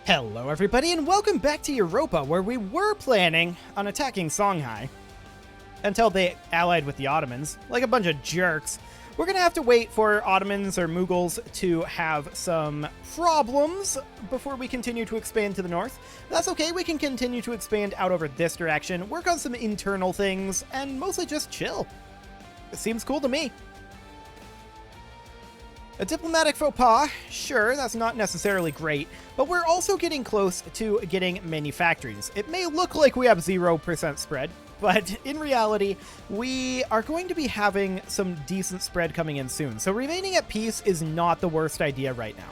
Hello everybody and welcome back to Europa, where we were planning on attacking Songhai. Until they allied with the Ottomans, like a bunch of jerks. We're gonna have to wait for Ottomans or Mughals to have some problems before we continue to expand to the north. That's okay, we can continue to expand out over this direction, work on some internal things, and mostly just chill. It seems cool to me. A diplomatic faux pas, sure, that's not necessarily great, but we're also getting close to getting manufactories. It may look like we have 0% spread, but in reality, we are going to be having some decent spread coming in soon. So remaining at peace is not the worst idea right now.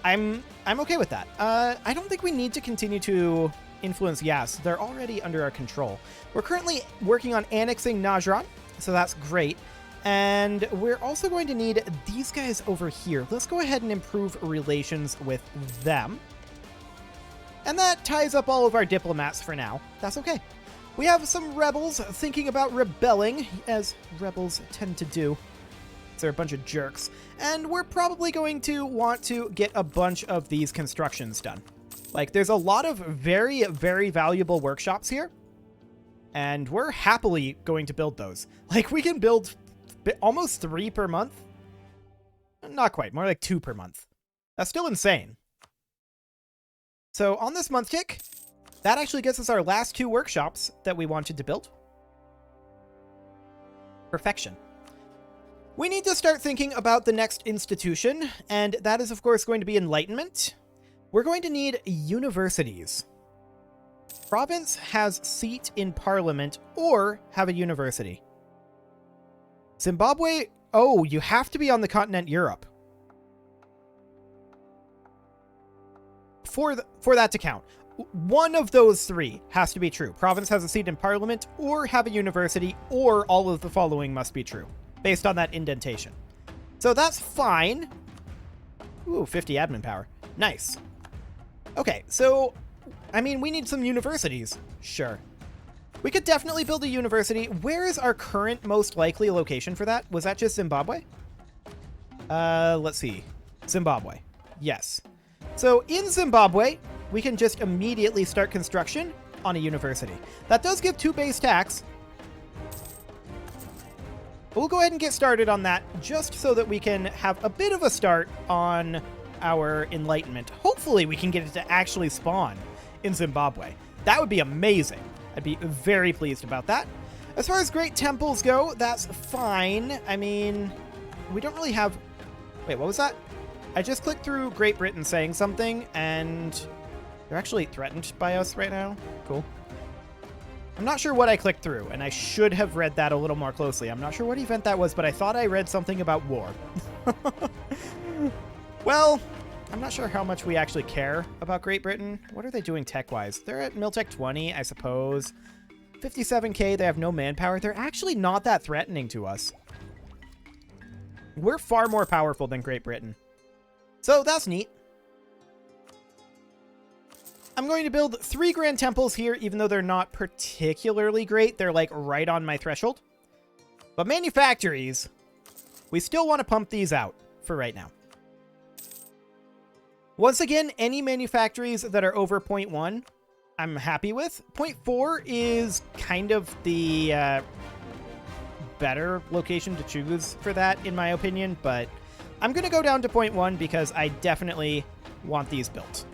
I'm okay with that. I don't think we need to continue to influence Yas. They're already under our control. We're currently working on annexing Najran, so that's great. And we're also going to need these guys over here. Let's go ahead and improve relations with them. And that ties up all of our diplomats for now. That's okay. We have some rebels thinking about rebelling, as rebels tend to do. They're a bunch of jerks. And we're probably going to want to get a bunch of these constructions done. Like, there's a lot of very, very valuable workshops here. And we're happily going to build those. Like, we can build almost 3 per month. Not quite, more like 2 per month. That's still insane. So on this month kick, that actually gets us our last 2 workshops that we wanted to build. Perfection. We need to start thinking about the next institution, and that is of course going to be Enlightenment. We're going to need universities. Province has seat in parliament or have a university. Zimbabwe, oh, you have to be on the continent Europe. For that to count. One of those 3 has to be true. Province has a seat in parliament, or have a university, or all of the following must be true, based on that indentation. So that's fine. Ooh, 50 admin power. Nice. Okay, so, I mean, we need some universities. Sure. We could definitely build a university. Where is our current most likely location for that? Was that just Zimbabwe? Let's see. Zimbabwe. Yes. So in Zimbabwe, we can just immediately start construction on a university. That does give 2 base tax. We'll go ahead and get started on that just so that we can have a bit of a start on our Enlightenment. Hopefully we can get it to actually spawn in Zimbabwe. That would be amazing. I'd be very pleased about that. As far as great temples go, that's fine. I mean, we don't really have... Wait, what was that? I just clicked through Great Britain saying something, and they're actually threatened by us right now. Cool. I'm not sure what I clicked through, and I should have read that a little more closely. I'm not sure what event that was, but I thought I read something about war. Well, I'm not sure how much we actually care about Great Britain. What are they doing tech-wise? They're at Miltech 20, I suppose. 57k, they have no manpower. They're actually not that threatening to us. We're far more powerful than Great Britain. So that's neat. I'm going to build 3 grand temples here, even though they're not particularly great. They're like right on my threshold. But manufactories, we still want to pump these out for right now. Once again, any manufactories that are over 0.1, I'm happy with. 0.4 is kind of the better location to choose for that, in my opinion, but I'm going to go down to 0.1 because I definitely want these built.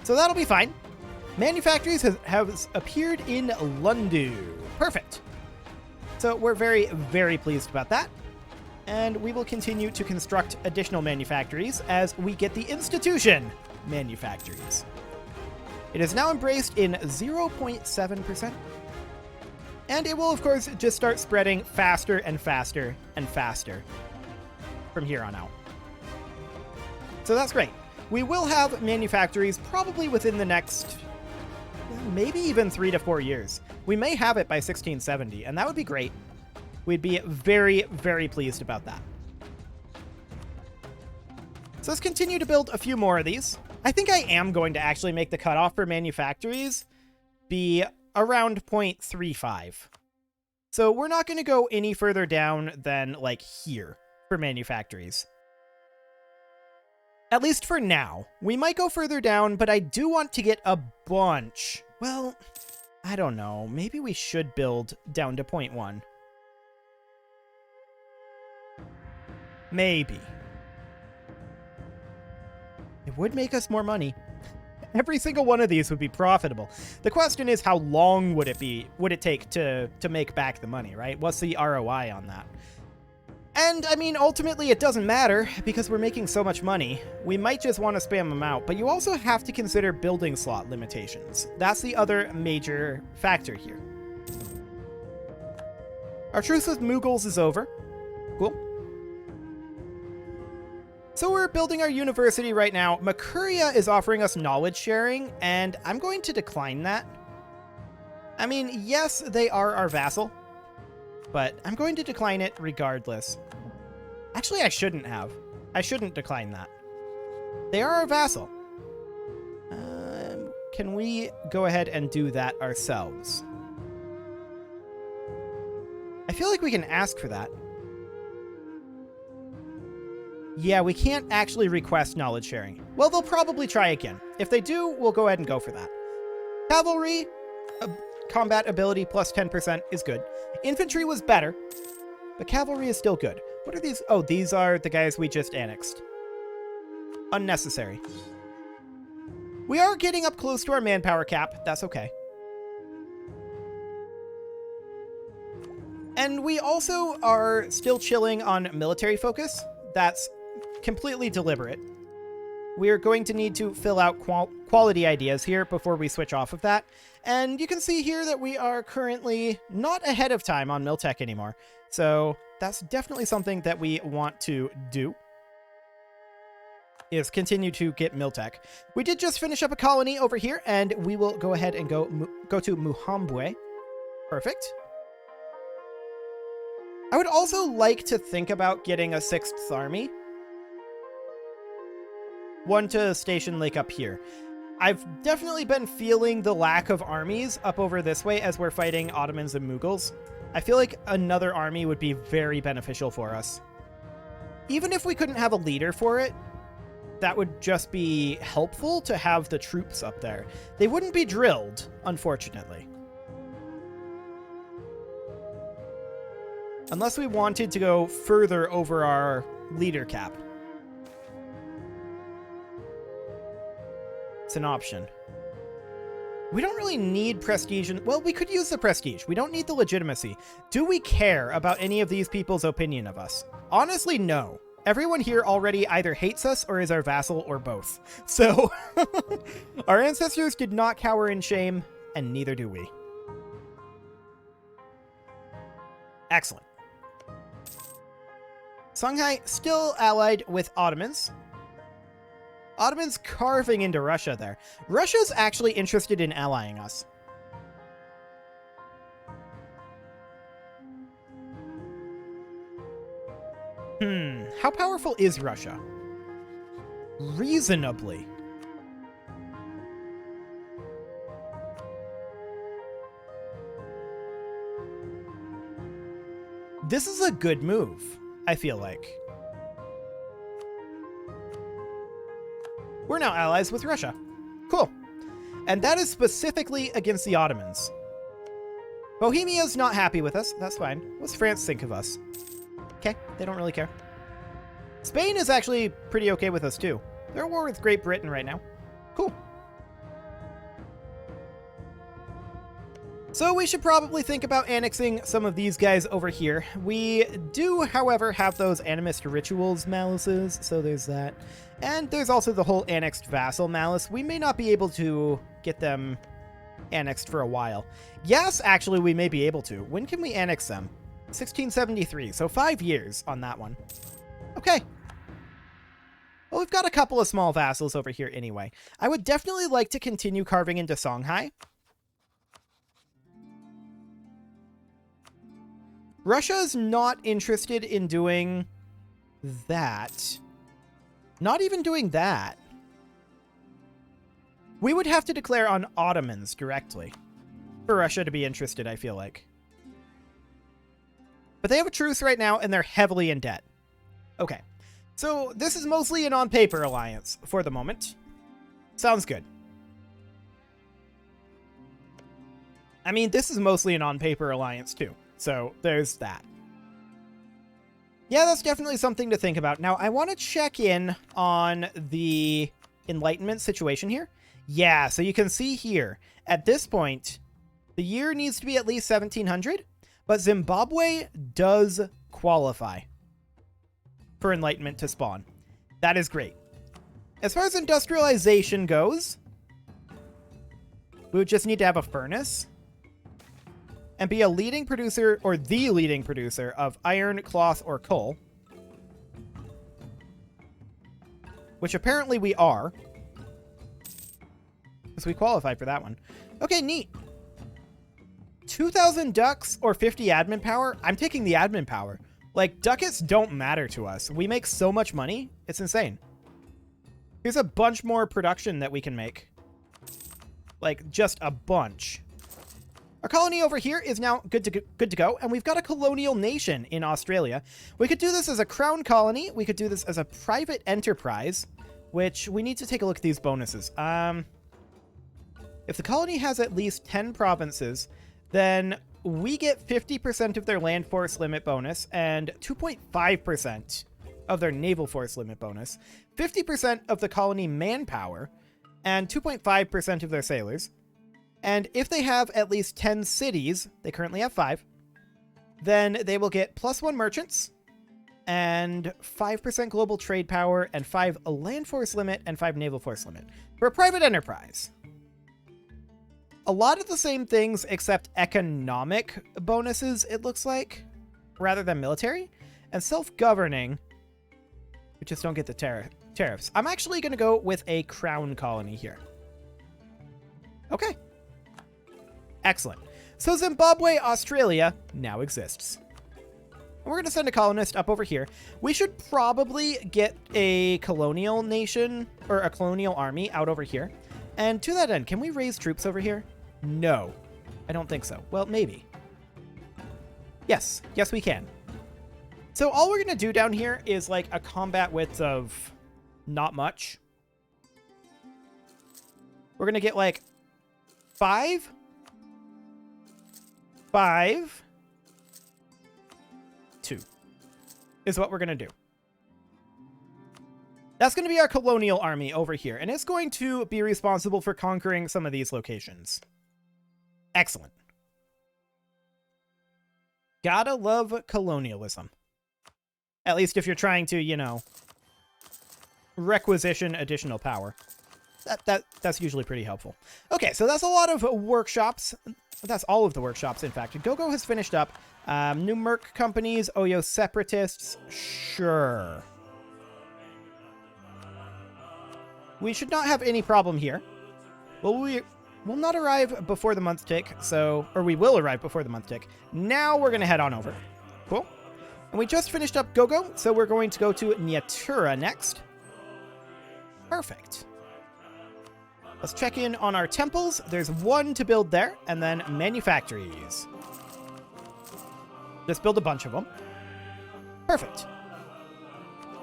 So that'll be fine. Manufactories have appeared in London. Perfect. So we're very, very pleased about that. And we will continue to construct additional manufactories as we get the institution manufactories. It is now embraced in 0.7%. And it will, of course, just start spreading faster and faster and faster from here on out. So that's great. We will have manufactories probably within the next, maybe even 3 to 4 years. We may have it by 1670, and that would be great. We'd be very, very pleased about that. So let's continue to build a few more of these. I think I am going to actually make the cutoff for manufactories be around 0.35. So we're not going to go any further down than like here for manufactories. At least for now. We might go further down, but I do want to get a bunch. Well, I don't know. Maybe we should build down to 0.1. Maybe. It would make us more money. Every single one of these would be profitable. The question is, how long would it take to make back the money, right? What's the ROI on that? And, I mean, ultimately it doesn't matter, because we're making so much money. We might just want to spam them out, but you also have to consider building slot limitations. That's the other major factor here. Our truce with Mughals is over. Cool. So we're building our university right now. Makuria is offering us knowledge sharing, and I'm going to decline that. I mean, yes, they are our vassal, but I'm going to decline it regardless. Actually, I shouldn't have. I shouldn't decline that. They are our vassal. Can we go ahead and do that ourselves? I feel like we can ask for that. Yeah, we can't actually request knowledge sharing. Well, they'll probably try again. If they do, we'll go ahead and go for that. Cavalry, combat ability plus 10% is good. Infantry was better, but cavalry is still good. What are these? Oh, these are the guys we just annexed. Unnecessary. We are getting up close to our manpower cap. That's okay. And we also are still chilling on military focus. That's completely deliberate. We're going to need to fill out quality ideas here before we switch off of that. And you can see here that we are currently not ahead of time on Miltech anymore. So that's definitely something that we want to do, is continue to get Miltech. We did just finish up a colony over here, and we will go ahead and go to Muhambwe. Perfect. I would also like to think about getting a 6th army. One to station like up here. I've definitely been feeling the lack of armies up over this way as we're fighting Ottomans and Mughals. I feel like another army would be very beneficial for us. Even if we couldn't have a leader for it, that would just be helpful to have the troops up there. They wouldn't be drilled, unfortunately. Unless we wanted to go further over our leader cap. It's an option. We don't really need prestige. Well, we could use the prestige. We don't need the legitimacy. Do we care about any of these people's opinion of us? Honestly, no. Everyone here already either hates us or is our vassal or both. So, our ancestors did not cower in shame, and neither do we. Excellent. Songhai still allied with Ottomans. Ottomans carving into Russia there. Russia's actually interested in allying us. How powerful is Russia? Reasonably. This is a good move, I feel like. We're now allies with Russia. Cool. And that is specifically against the Ottomans. Bohemia's not happy with us. That's fine. What's France think of us? Okay, they don't really care. Spain is actually pretty okay with us too. They're at war with Great Britain right now. Cool. So we should probably think about annexing some of these guys over here. We do, however, have those animist rituals malices, so there's that. And there's also the whole annexed vassal malice. We may not be able to get them annexed for a while. Yes, actually, we may be able to. When can we annex them? 1673, so 5 years on that one. Okay. Well, we've got a couple of small vassals over here anyway. I would definitely like to continue carving into Songhai. Russia's not interested in doing that. Not even doing that. We would have to declare on Ottomans directly for Russia to be interested, I feel like. But they have a truce right now, and they're heavily in debt. Okay. So this is mostly an on-paper alliance for the moment. Sounds good. I mean, this is mostly an on-paper alliance too. So there's that. Yeah, that's definitely something to think about. Now, I want to check in on the Enlightenment situation here. Yeah, so you can see here, at this point, the year needs to be at least 1700, but Zimbabwe does qualify for Enlightenment to spawn. That is great. As far as industrialization goes, we would just need to have a furnace and be a leading producer, or the leading producer, of iron, cloth, or coal. Which apparently we are. Because we qualify for that one. Okay, neat. 2,000 ducks or 50 admin power? I'm taking the admin power. Like, ducats don't matter to us. We make so much money. It's insane. Here's a bunch more production that we can make. Like, just a bunch. Our colony over here is now good to go, and we've got a colonial nation in Australia. We could do this as a crown colony. We could do this as a private enterprise, which we need to take a look at these bonuses. If the colony has at least 10 provinces, then we get 50% of their land force limit bonus and 2.5% of their naval force limit bonus, 50% of the colony manpower, and 2.5% of their sailors. And if they have at least 10 cities, they currently have 5, then they will get +1 merchants, and 5% global trade power, and 5 land force limit, and 5 naval force limit. For a private enterprise. A lot of the same things except economic bonuses, it looks like, rather than military. And self-governing, we just don't get the tariffs. I'm actually going to go with a crown colony here. Okay. Excellent. So Zimbabwe, Australia now exists. And we're going to send a colonist up over here. We should probably get a colonial nation, or a colonial army out over here. And to that end, can we raise troops over here? No, I don't think so. Well, maybe. Yes, we can. So all we're going to do down here is like a combat width of not much. We're going to get like 5, 2 is what we're going to do. That's going to be our colonial army over here, and it's going to be responsible for conquering some of these locations. Excellent. Gotta love colonialism. At least if you're trying to, you know, requisition additional power. That's usually pretty helpful. Okay, so that's a lot of workshops. That's all of the workshops, in fact. GoGo has finished up. New Merc companies, Oyo separatists. Sure. We should not have any problem here. Well, we will not arrive before the month tick, or we will arrive before the month tick. Now we're going to head on over. Cool. And we just finished up GoGo, so we're going to go to Nyatura next. Perfect. Let's check in on our temples. There's 1 to build there, and then manufactories. Just build a bunch of them. Perfect.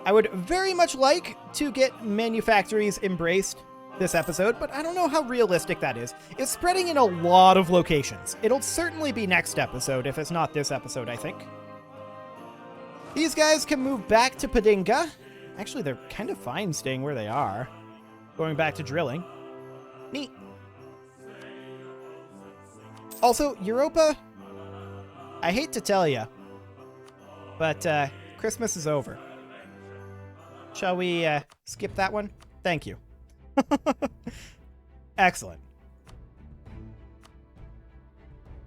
I would very much like to get manufactories embraced this episode, but I don't know how realistic that is. It's spreading in a lot of locations. It'll certainly be next episode, if it's not this episode, I think. These guys can move back to Padinga. Actually, they're kind of fine staying where they are. Going back to drilling. Neat. Also, Europa, I hate to tell you, but Christmas is over. Shall we skip that one? Thank you. Excellent.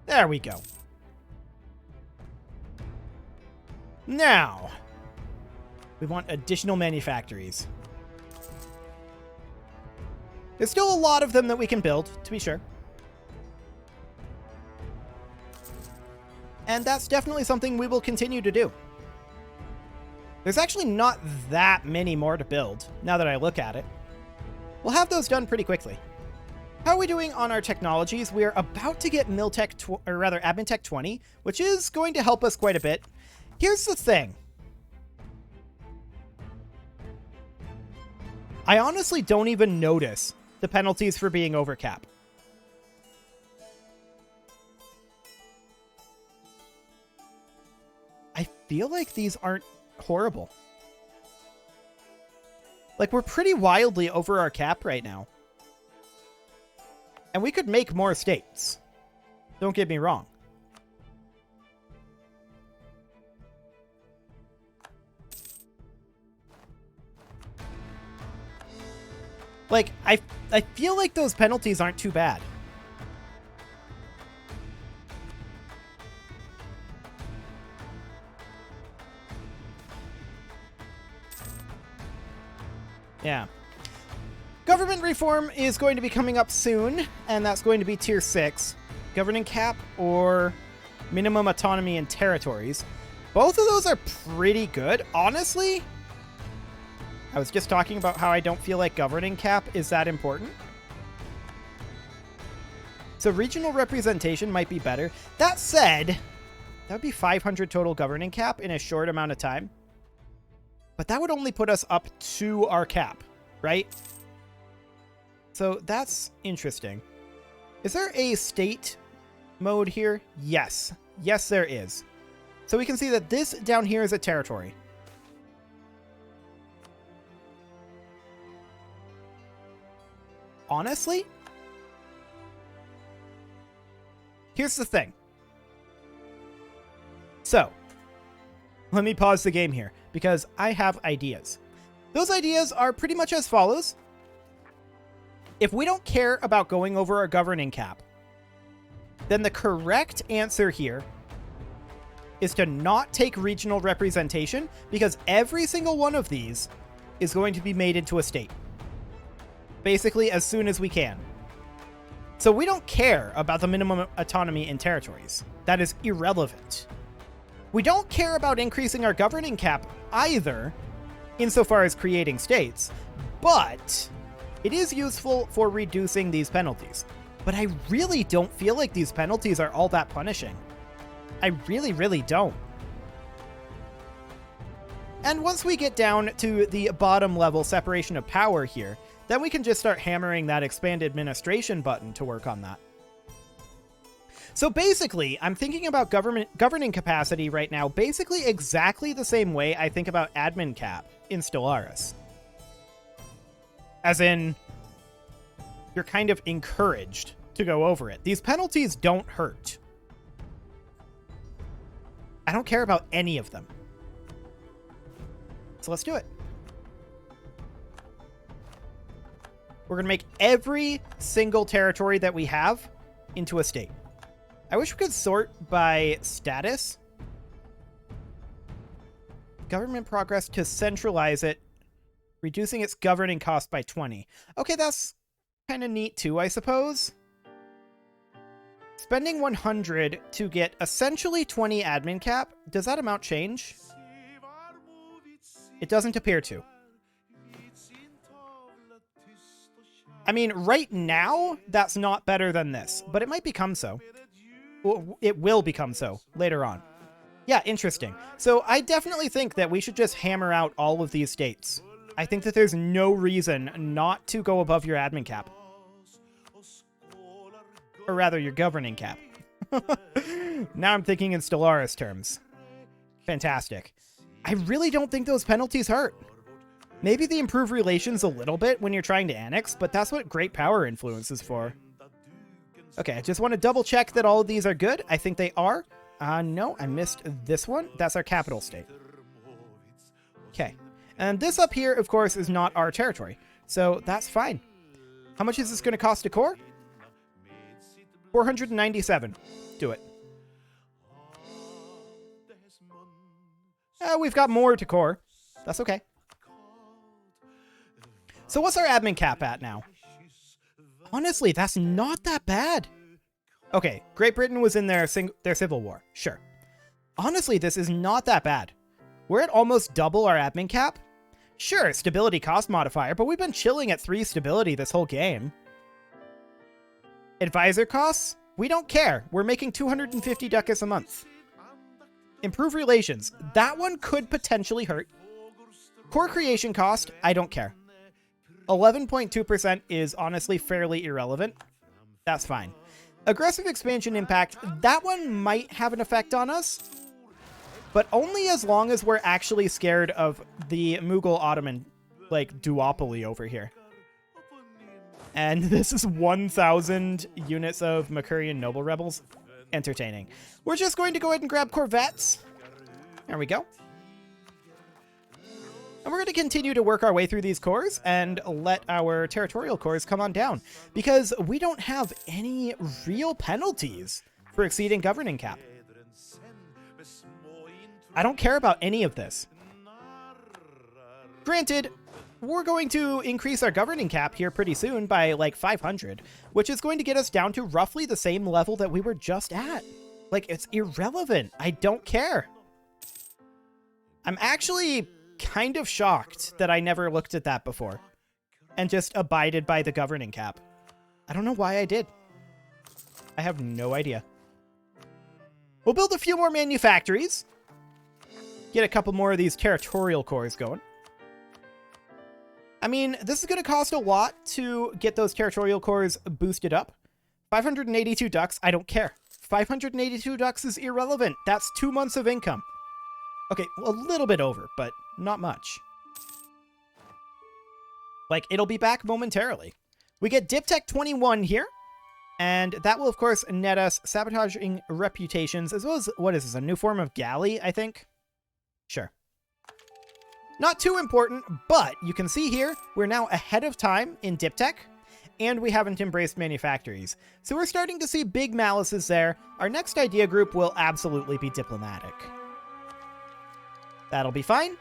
There we go. Now, we want additional manufactories. There's still a lot of them that we can build, to be sure. And that's definitely something we will continue to do. There's actually not that many more to build, now that I look at it. We'll have those done pretty quickly. How are we doing on our technologies? We are about to get Admin Tech 20, which is going to help us quite a bit. Here's the thing. I honestly don't even notice the penalties for being over cap. I feel like these aren't horrible. Like, we're pretty wildly over our cap right now. And we could make more states. Don't get me wrong. Like, I feel like those penalties aren't too bad. Yeah. Government reform is going to be coming up soon, and that's going to be tier 6. Governing cap or minimum autonomy in territories. Both of those are pretty good. Honestly, I was just talking about how I don't feel like governing cap is that important. So regional representation might be better. That said, that would be 500 total governing cap in a short amount of time. But that would only put us up to our cap, right? So that's interesting. Is there a state mode here? Yes. Yes, there is. So we can see that this down here is a territory. Honestly, here's the thing. So, let me pause the game here because I have ideas. Those ideas are pretty much as follows. If we don't care about going over our governing cap, then the correct answer here is to not take regional representation because every single one of these is going to be made into a state. Basically, as soon as we can. So we don't care about the minimum autonomy in territories. That is irrelevant. We don't care about increasing our governing cap either, insofar as creating states, but it is useful for reducing these penalties. But I really don't feel like these penalties are all that punishing. I really, really don't. And once we get down to the bottom level separation of power here, then we can just start hammering that expand administration button to work on that. So basically, I'm thinking about governing capacity right now basically exactly the same way I think about admin cap in Stellaris. As in, you're kind of encouraged to go over it. These penalties don't hurt. I don't care about any of them. So let's do it. We're going to make every single territory that we have into a state. I wish we could sort by status. Government progress to centralize it, reducing its governing cost by 20. Okay, that's kind of neat too, I suppose. Spending 100 to get essentially 20 admin cap. Does that amount change? It doesn't appear to. I mean, right now, that's not better than this, but it might become so. Well, it will become so later on. Yeah, interesting. So I definitely think that we should just hammer out all of these states. I think that there's no reason not to go above your admin cap. Or rather, your governing cap. Now I'm thinking in Stellaris terms. Fantastic. I really don't think those penalties hurt. Maybe they improve relations a little bit when you're trying to annex, but that's what great power influence is for. Okay, I just want to double check that all of these are good. I think they are. No, I missed this one. That's our capital state. Okay. And this up here, of course, is not our territory. So that's fine. How much is this going to cost to core? 497. Do it. We've got more to core. That's okay. So what's our admin cap at now? Honestly, that's not that bad. Okay, Great Britain was in their civil war. Sure. Honestly, this is not that bad. We're at almost double our admin cap. Sure, stability cost modifier, but we've been chilling at 3 stability this whole game. Advisor costs? We don't care. We're making 250 ducats a month. Improve relations. That one could potentially hurt. Core creation cost? I don't care. 11.2% is honestly fairly irrelevant. That's fine. Aggressive expansion impact, that one might have an effect on us, but only as long as we're actually scared of the Mughal-Ottoman, like, duopoly over here. And this is 1,000 units of Makurian noble rebels. Entertaining. We're just going to go ahead and grab corvettes. There we go. And we're going to continue to work our way through these cores and let our territorial cores come on down, because we don't have any real penalties for exceeding governing cap. I don't care about any of this. Granted, we're going to increase our governing cap here pretty soon by like 500, which is going to get us down to roughly the same level that we were just at. Like, it's irrelevant. I don't care. I'm actually kind of shocked that I never looked at that before and just abided by the governing cap. I don't know why I did. I have no idea. We'll build a few more manufactories. Get a couple more of these territorial cores going. I mean, this is going to cost a lot to get those territorial cores boosted up. 582 ducks, I don't care. 582 ducks is irrelevant. That's 2 months of income. Okay, a little bit over, but not much. Like, it'll be back momentarily. We get Diptech 21 here, and that will, of course, net us sabotaging reputations, as well as, what is this, a new form of galley, I think? Sure. Not too important, but you can see here, we're now ahead of time in Diptech, and we haven't embraced manufactories. So we're starting to see big malices there. Our next idea group will absolutely be diplomatic. That'll be fine.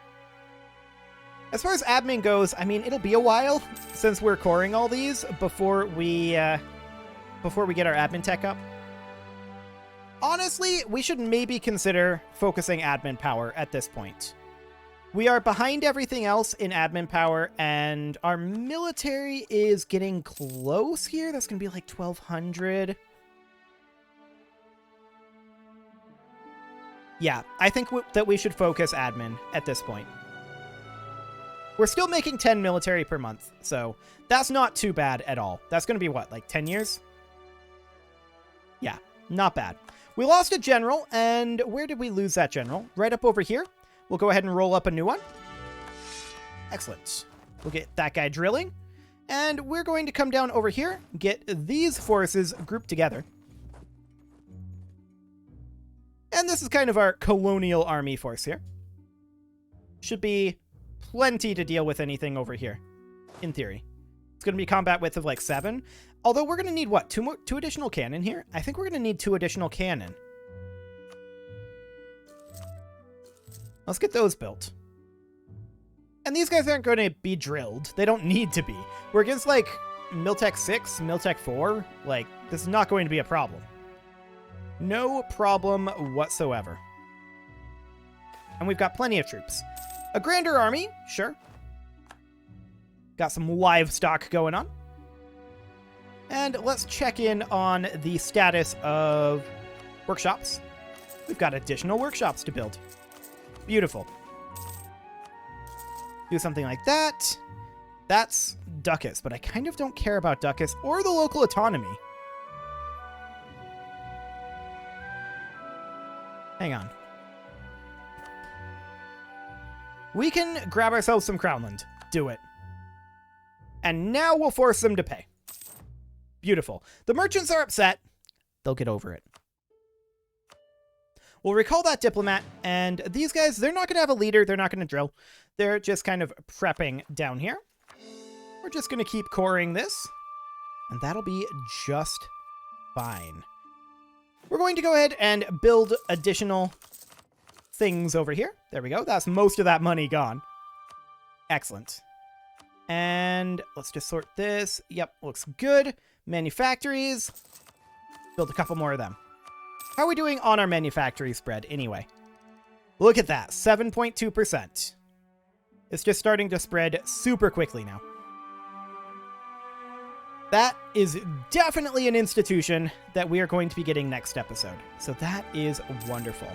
As far as admin goes, I mean, it'll be a while since we're coring all these before we get our admin tech up. Honestly, we should maybe consider focusing admin power at this point. We are behind everything else in admin power, and our military is getting close here. That's going to be like 1,200. Yeah, I think that we should focus admin at this point. We're still making 10 military per month, so that's not too bad at all. That's going to be what, like 10 years? Yeah, not bad. We lost a general, and where did we lose that general? Right up over here. We'll go ahead and roll up a new one. Excellent. We'll get that guy drilling, and we're going to come down over here, get these forces grouped together. And this is kind of our colonial army force here. Should be plenty to deal with anything over here, in theory. It's going to be combat width of like 7. Although we're going to need, what, 2 additional cannon here? I think we're going to need 2 additional cannon. Let's get those built. And these guys aren't going to be drilled. They don't need to be. We're against, like, Miltech 6, Miltech 4. Like, this is not going to be a problem. No problem whatsoever. And we've got plenty of troops. A grander army, sure. Got some livestock going on. And let's check in on the status of workshops. We've got additional workshops to build. Beautiful. Do something like that. That's Ducats, but I kind of don't care about Ducats or the local autonomy. Hang on. We can grab ourselves some Crownland. Do it. And now we'll force them to pay. Beautiful. The merchants are upset. They'll get over it. We'll recall that diplomat, and these guys, they're not going to have a leader. They're not going to drill. They're just kind of prepping down here. We're just going to keep coring this, and that'll be just fine. We're going to go ahead and build additional things over here. There we go. That's most of that money gone. Excellent. And let's just sort this. Yep, looks good. Manufactories. Build a couple more of them. How are we doing on our manufactory spread anyway? Look at that, 7.2%. It's just starting to spread super quickly now. That is definitely an institution that we are going to be getting next episode. So that is wonderful.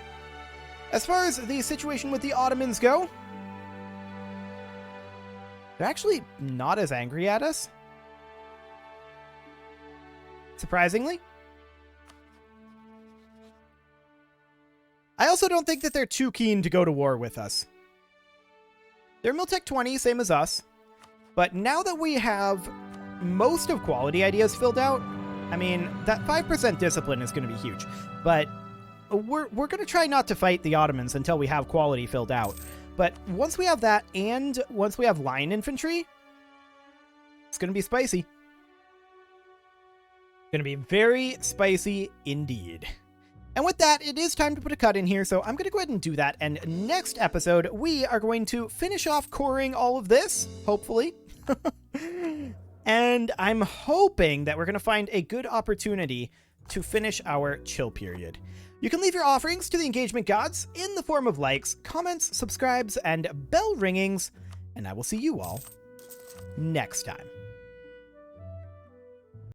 As far as the situation with the Ottomans go, They're actually not as angry at us. Surprisingly. I also don't think that they're too keen to go to war with us. They're Miltech 20, same as us. But now that we have most of quality ideas filled out, I mean, that 5% discipline is going to be huge. But we're going to try not to fight the Ottomans until we have quality filled out. But once we have that, and once we have line infantry, it's going to be spicy. Going to be very spicy indeed. And with that, it is time to put a cut in here, so I'm going to go ahead and do that. And next episode, we are going to finish off coring all of this, hopefully. And I'm hoping that we're going to find a good opportunity to finish our chill period. You can leave your offerings to the engagement gods in the form of likes, comments, subscribes, and bell ringings, and I will see you all next time.